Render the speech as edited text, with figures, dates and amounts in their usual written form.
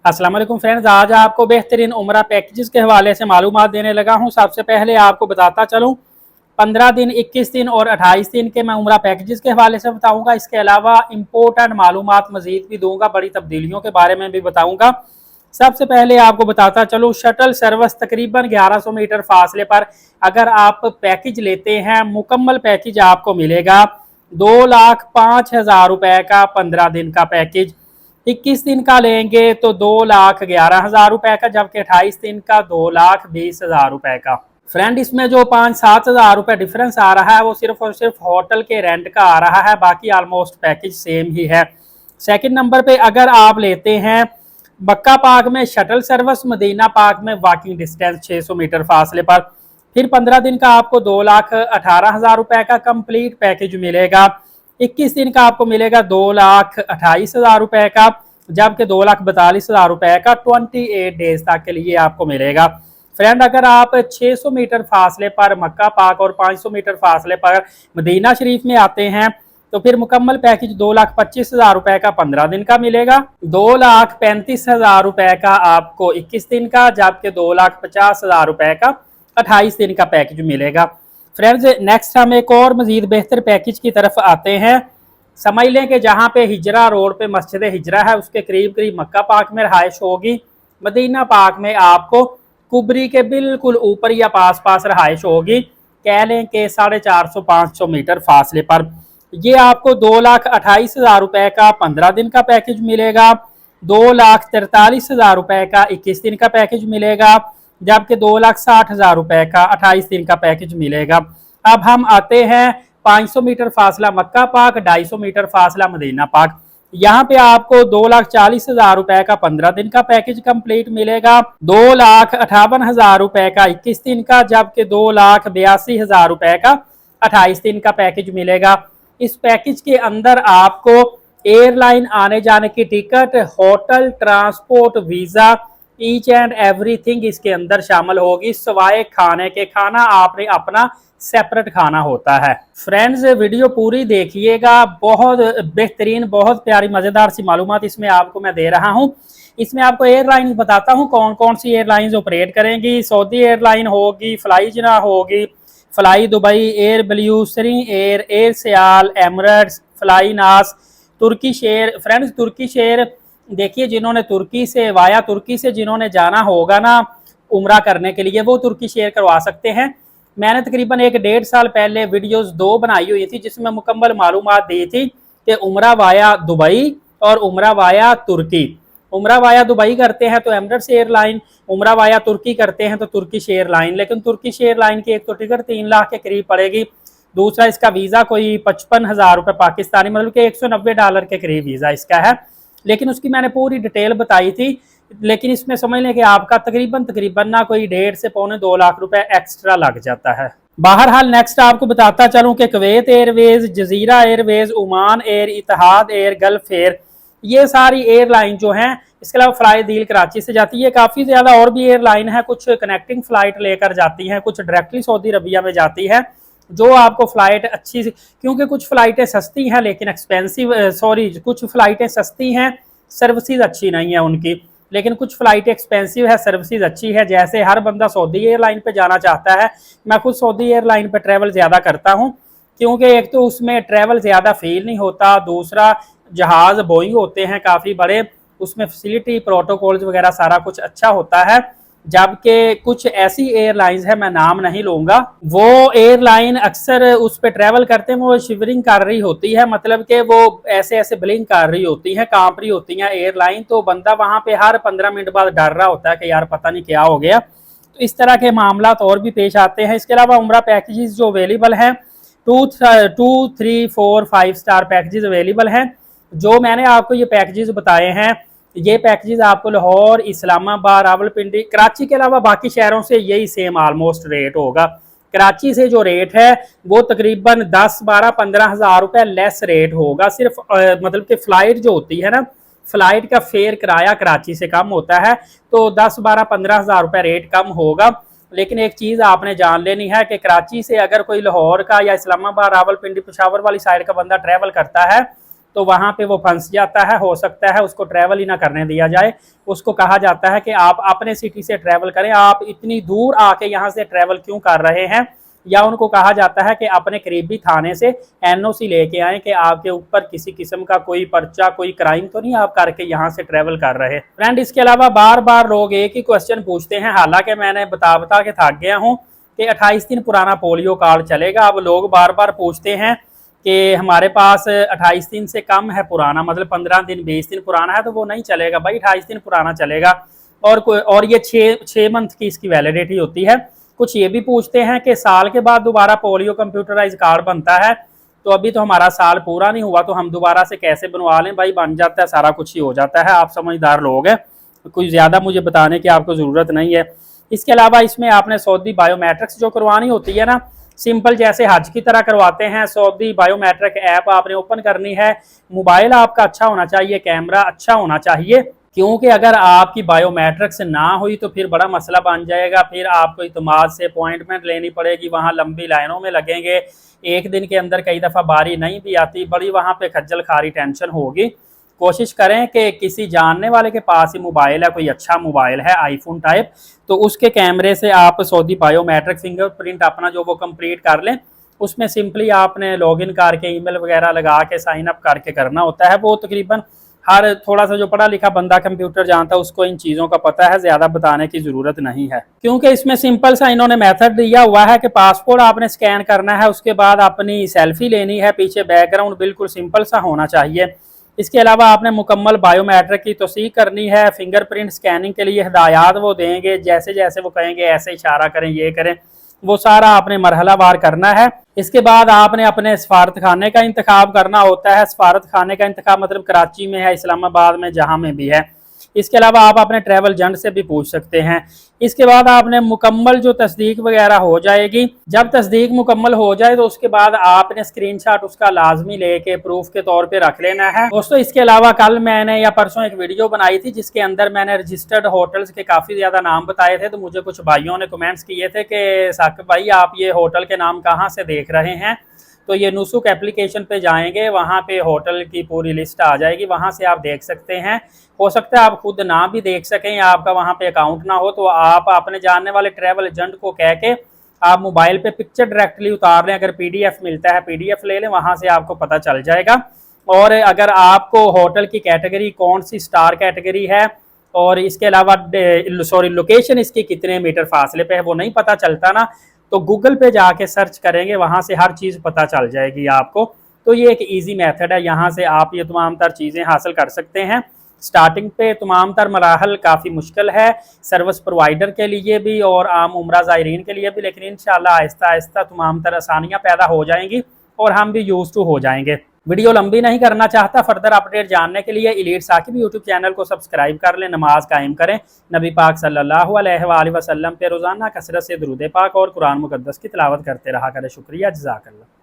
अस्सलाम वालेकुम फ्रेंड्स, आज आपको बेहतरीन उम्रा पैकेजेस के हवाले से मालूमात देने लगा हूं। सबसे पहले आपको बताता चलूं 15 दिन, 21 दिन और 28 दिन के मैं उम्रा पैकेजेस के हवाले से बताऊंगा। इसके अलावा इंपॉर्टेंट मालूमात मजीद भी दूंगा, बड़ी तब्दीलियों के बारे में भी बताऊंगा। सबसे पहले आपको बताता चलूं शटल सर्विस तकरीबन 1100 मीटर फासले पर अगर आप पैकेज लेते हैं, मुकम्मल पैकेज आपको मिलेगा 2,05,000 रुपए का 15 दिन का पैकेज। 21 दिन का लेंगे तो 2,11,000 रुपए का, जबकि 28 दिन का 2,20,000 रुपए का। फ्रेंड, इसमें जो 5-7 हज़ार रुपए डिफरेंस आ रहा है वो सिर्फ और सिर्फ होटल के रेंट का आ रहा है, बाकी ऑलमोस्ट पैकेज सेम ही है। सेकंड नंबर पे अगर आप लेते हैं मक्का पाक में शटल सर्विस, मदीना पाक में वॉकिंग डिस्टेंस 600 मीटर फासले पर, फिर 15 दिन का आपको 2,18,000 रुपए का कंप्लीट पैकेज मिलेगा। 21 दिन का आपको मिलेगा 2,28,000 रुपए का, जबकि 2,42,000 रुपए का 28 डेज तक के लिए आपको मिलेगा। फ्रेंड, अगर आप 600 मीटर फासले पर मक्का पाक और 500 मीटर फासले पर मदीना शरीफ में आते हैं तो फिर मुकम्मल पैकेज 2,25,000 रुपए का 15 दिन का मिलेगा, 2,35,000 रुपए का आपको 21 दिन का, जबकि 2,50,000 रुपए का 28 दिन का पैकेज मिलेगा। फ्रेंड्स, नेक्स्ट हम एक और मजीद बेहतर पैकेज की तरफ आते हैं। समझ लें कि जहाँ पे हिजरा रोड पे मस्जिद हिजरा है उसके करीब करीब मक्का पाक में रहायश होगी, मदीना पाक में आपको कुबरी के बिल्कुल ऊपर या पास पास रहायश होगी, कह लें कि 450-500 मीटर फासले पर। ये आपको 2,28,000 रुपए का 15 दिन का पैकेज मिलेगा, 2,43,000 रुपए का 21 दिन का पैकेज मिलेगा, जबकि 2,60,000 रुपए का 28 दिन का पैकेज मिलेगा। अब हम आते हैं 500 मीटर फासला मक्का पाक, 250 मीटर फासला मदीना पाक। यहाँ पे आपको 2,40,000 रुपए का 15 दिन का पैकेज कंप्लीट मिलेगा, 2,58,000 रुपए का 21 दिन का, जबकि 2,82,000 रुपए का 28 दिन का पैकेज मिलेगा। इस पैकेज के अंदर आपको एयरलाइन आने जाने की ticket, hotel, transport, visa, each and everything इसके अंदर शामिल होगी, सिवाय खाने के। खाना आपने अपना सेपरेट खाना होता है। फ्रेंड्स, वीडियो पूरी देखिएगा, बहुत बेहतरीन, बहुत प्यारी मजेदार सी मालूमात इसमें आपको मैं दे रहा हूँ। इसमें आपको एयरलाइन बताता हूँ कौन कौन सी एयरलाइंस ऑपरेट करेंगी। सऊदी एयरलाइन होगी, फ्लाई जना होगी, फ्लाई दुबई, एयर ब्लूसरी air, air Sial, Emirates, fly nas, Turkish air. Friends, Turkish air देखिए, जिन्होंने तुर्की से वाया तुर्की से जिन्होंने जाना होगा ना उम्रा करने के लिए, वो तुर्किश एयर करवा सकते हैं। मैंने तकरीबन 1-1.5 साल पहले वीडियोस 2 बनाई हुई थी जिसमें मुकम्मल मालूमात दी थी कि उम्रा वाया दुबई और उम्रा वाया तुर्की। उम्रा वाया दुबई करते हैं तो एमरेट्स एयरलाइन, उम्रा वाया तुर्की करते हैं तो तुर्किश एयरलाइन। लेकिन तुर्किश एयरलाइन की एक तो टिकट 3 लाख के करीब पड़ेगी, दूसरा इसका वीज़ा कोई 55,000 रुपये पाकिस्तानी, मतलब कि $190 के करीब वीज़ा इसका है। लेकिन उसकी मैंने पूरी डिटेल बताई थी, लेकिन इसमें समझ लें कि आपका तकरीबन ना कोई 1.5 से पौने 2 लाख रुपए एक्स्ट्रा लग जाता है। बहरहाल, नेक्स्ट आपको बताता चलूं कि कुवैत एयरवेज, जजीरा एयरवेज, ओमान एयर, इतिहाद एयर, गल्फ एयर, ये सारी एयरलाइन जो हैं, इसके अलावा फ्लाई दील कराची से जाती है। काफ़ी ज़्यादा और भी एयरलाइन है, कुछ कनेक्टिंग फ़्लाइट लेकर जाती हैं, कुछ डायरेक्टली सऊदी अरबिया में जाती है, जो आपको फ़्लाइट अच्छी, क्योंकि कुछ फ़्लाइटें सस्ती हैं लेकिन एक्सपेंसिव, कुछ फ़्लाइटें सस्ती हैं, सर्विसेज अच्छी नहीं है उनकी, लेकिन कुछ फ़्लाइट एक्सपेंसिव है, सर्विसेज अच्छी है। जैसे हर बंदा सऊदी एयरलाइन पे जाना चाहता है, मैं खुद सऊदी एयरलाइन पे ट्रैवल ज़्यादा करता हूँ, क्योंकि एक तो उसमें ट्रैवल ज़्यादा फील नहीं होता, दूसरा जहाज़ बोइंग होते हैं काफ़ी बड़े, उसमें फैसिलिटी, प्रोटोकॉल्स वगैरह सारा कुछ अच्छा होता है। जबकि कुछ ऐसी एयरलाइंस है, मैं नाम नहीं लूँगा, वो एयरलाइन अक्सर उस पर ट्रैवल करते हैं वो शिवरिंग कर रही होती है, मतलब कि वो ऐसे ऐसे ब्लिंक कर रही होती हैं, कांप रही होती हैं एयरलाइन, तो बंदा वहाँ पे हर 15 मिनट बाद डर रहा होता है कि यार पता नहीं क्या हो गया। तो इस तरह के मामला और भी पेश आते हैं। इसके अलावा उम्रा पैकेजेस जो अवेलेबल हैं 2, 3, 4, 5 स्टार पैकेजेस अवेलेबल हैं। जो मैंने आपको ये पैकेजेस बताए हैं, ये पैकेजेस आपको लाहौर, इस्लामाबाद, रावलपिंडी, कराची के अलावा बाकी शहरों से यही सेम ऑलमोस्ट रेट होगा। कराची से जो रेट है वो तकरीबन 10, 12, 15 हज़ार रुपये लेस रेट होगा। सिर्फ मतलब कि फ़्लाइट जो होती है ना, फ़्लाइट का फेयर किराया कराची से कम होता है, तो 10, 12, 15 हज़ार रुपये रेट कम होगा। लेकिन एक चीज़ आपने जान लेनी है कि कराची से अगर कोई लाहौर का या इस्लामाबाद, रावलपिंडी, पेशावर वाली साइड का बंदा ट्रैवल करता है तो वहाँ पे वो फंस जाता है, हो सकता है उसको ट्रैवल ही ना करने दिया जाए। उसको कहा जाता है कि आप अपने सिटी से ट्रैवल करें, आप इतनी दूर आके यहाँ से ट्रैवल क्यों कर रहे हैं। या उनको कहा जाता है कि अपने करीबी थाने से एनओसी लेके आए कि आपके ऊपर किसी किस्म का कोई पर्चा, कोई क्राइम तो नहीं आप करके यहाँ से ट्रैवल कर रहे। फ्रेंड, इसके अलावा बार बार लोग एक ही क्वेश्चन पूछते हैं, हालांकि मैंने बता बता के थक गया हूँ कि 28 दिन पुराना पोलियो कार्ड चलेगा। अब लोग बार बार पूछते हैं कि हमारे पास 28 दिन से कम है पुराना, मतलब 15 दिन 20 दिन पुराना है तो वो नहीं चलेगा भाई, 28 दिन पुराना चलेगा। और ये 6 मंथ की इसकी वैलिडिटी होती है। कुछ ये भी पूछते हैं कि साल के बाद दोबारा पोलियो कंप्यूटराइज कार्ड बनता है, तो अभी तो हमारा साल पूरा नहीं हुआ तो हम दोबारा से कैसे बनवा लें। भाई बन जाता है, सारा कुछ ही हो जाता है, आप समझदार लोग हैं, कुछ ज़्यादा मुझे बताने की आपको ज़रूरत नहीं है। इसके अलावा इसमें आपने सऊदी बायोमेट्रिक्स जो करवानी होती है ना, सिंपल जैसे हज की तरह करवाते हैं। सऊदी बायोमेट्रिक ऐप आपने ओपन करनी है, मोबाइल आपका अच्छा होना चाहिए, कैमरा अच्छा होना चाहिए, क्योंकि अगर आपकी बायोमेट्रिक्स ना हुई तो फिर बड़ा मसला बन जाएगा। फिर आपको इत्मीनान से अपॉइंटमेंट लेनी पड़ेगी, वहाँ लंबी लाइनों में लगेंगे, एक दिन के अंदर कई दफ़ा बारी नहीं भी आती, बड़ी वहाँ पे खज्जल खारी टेंशन होगी। कोशिश करें कि किसी जानने वाले के पास ही मोबाइल है, कोई अच्छा मोबाइल है आईफोन टाइप, तो उसके कैमरे से आप सऊदी बायोमेट्रिक फिंगरप्रिंट अपना जो वो कंप्लीट कर लें। उसमें सिंपली आपने लॉगिन करके ईमेल वगैरह लगा के साइन अप करके करना होता है। वो तकरीबन हर थोड़ा सा जो पढ़ा लिखा बंदा कंप्यूटर जानता है उसको इन चीज़ों का पता है, ज़्यादा बताने की ज़रूरत नहीं है, क्योंकि इसमें सिंपल सा इन्होंने मेथड दिया हुआ है कि पासपोर्ट आपने स्कैन करना है, उसके बाद अपनी सेल्फी लेनी है, पीछे बैकग्राउंड बिल्कुल सिंपल सा होना चाहिए। इसके अलावा आपने मुकम्मल बायोमेट्रिक की तस्दीक करनी है। फिंगरप्रिंट स्कैनिंग के लिए हिदायत वो देंगे, जैसे जैसे वो कहेंगे ऐसे इशारा करें, ये करें, वो सारा आपने मरहलावार करना है। इसके बाद आपने अपने सफारत खाने का इंतखाब करना होता है। सफारत खाने का इंतखाब मतलब कराची में है, इस्लामाबाद में, जहाँ में भी है। इसके अलावा आप अपने ट्रैवल एजेंट से भी पूछ सकते हैं। इसके बाद आपने मुकम्मल जो तस्दीक वगैरह हो जाएगी, जब तस्दीक मुकम्मल हो जाए तो उसके बाद आपने स्क्रीनशॉट उसका लाजमी लेके प्रूफ के तौर पे रख लेना है। दोस्तों, इसके अलावा कल मैंने या परसों एक वीडियो बनाई थी जिसके अंदर मैंने रजिस्टर्ड होटल्स के काफ़ी ज़्यादा नाम बताए थे, तो मुझे कुछ भाइयों ने कमेंट्स किए थे कि साकिब भाई आप ये होटल के नाम कहाँ से देख रहे हैं। तो ये नुसुक एप्लीकेशन पे जाएंगे, वहाँ पे होटल की पूरी लिस्ट आ जाएगी, वहाँ से आप देख सकते हैं। हो सकता है आप खुद ना भी देख सकें या आपका वहाँ पे अकाउंट ना हो, तो आप अपने जानने वाले ट्रैवल एजेंट को कह के आप मोबाइल पे पिक्चर डायरेक्टली उतार लें। अगर पीडीएफ मिलता है पीडीएफ ले लें, वहाँ से आपको पता चल जाएगा। और अगर आपको होटल की कैटेगरी कौन सी स्टार कैटेगरी है और इसके अलावा लोकेशन इसकी कितने मीटर फासले पे है वो नहीं पता चलता ना, तो गूगल पे जाके सर्च करेंगे, वहाँ से हर चीज़ पता चल जाएगी आपको। तो ये एक इजी मेथड है, यहाँ से आप ये तमाम तर चीज़ें हासिल कर सकते हैं। स्टार्टिंग पे तमाम तर मराहल काफ़ी मुश्किल है सर्विस प्रोवाइडर के लिए भी और आम उम्रा ज़ायरीन के लिए भी, लेकिन इंशाल्लाह आहिस्ता आहिस्ता तमाम तर आसानियाँ पैदा हो जाएंगी और हम भी यूज टू हो जाएंगे। वीडियो लंबी नहीं करना चाहता, फर्दर अपडेट जानने के लिए एलीट साकिब यूट्यूब चैनल को सब्सक्राइब कर लें, नमाज कायम करें, नबी पाक सल्लल्लाहु अलैहि वसल्लम पे रोज़ाना कसरत से दुरूद पाक और कुरान मुकद्दस की तिलावत करते रहा करें। शुक्रिया, जज़ाकल्लाह।